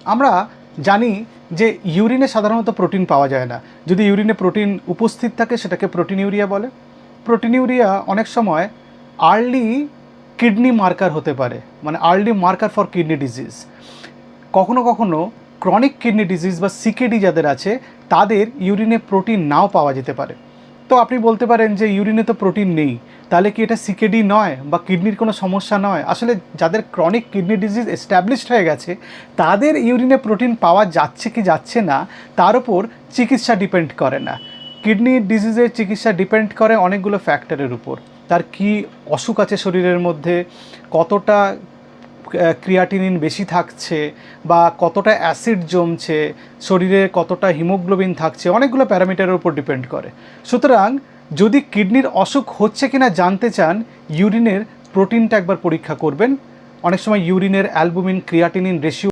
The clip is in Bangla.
আমরা জানি যে ইউরিনে সাধারণত প্রোটিন পাওয়া যায় না। যদি ইউরিনে প্রোটিন উপস্থিত থাকে সেটাকে প্রোটিনিউরিয়া বলে। প্রোটিনিউরিয়া অনেক সময় আর্লি কিডনি মার্কার হতে পারে, মানে early marker for kidney disease. কখনো কখনো ক্রনিক কিডনি ডিজিজ বা সিকেডি যাদের আছে তাদের ইউরিনে প্রোটিন নাও পাওয়া যেতে পারে। তো আপনি বলতে পারেন যে ইউরিনে তো প্রোটিন নেই, তাহলে কি এটা সিকেডি নয় বা কিডনির কোনো সমস্যা নয়? আসলে যাদের ক্রনিক কিডনি ডিজিজ এস্টাবলিশড হয়ে গেছে তাদের ইউরিনে প্রোটিন পাওয়া যাচ্ছে কি যাচ্ছে না তার উপর চিকিৎসা ডিপেন্ড করে না। কিডনি ডিজিজের চিকিৎসা ডিপেন্ড করে অনেকগুলো ফ্যাক্টরের উপর। তার কি অসুখ আছে শরীরের মধ্যে, কতটা ক্রিয়াটিনিন বেশি থাকছে বা কতটা অ্যাসিড জমছে, শরীরে কতটা হিমোগ্লোবিন থাকছে, অনেকগুলো প্যারামিটারের উপর ডিপেন্ড করে। সুতরাং যদি কিডনির অসুখ হচ্ছে কিনা জানতে চান, ইউরিনের প্রোটিনটা একবার পরীক্ষা করবেন। অনেক সময় ইউরিনের অ্যালবুমিন ক্রিয়াটিনিন রেশিও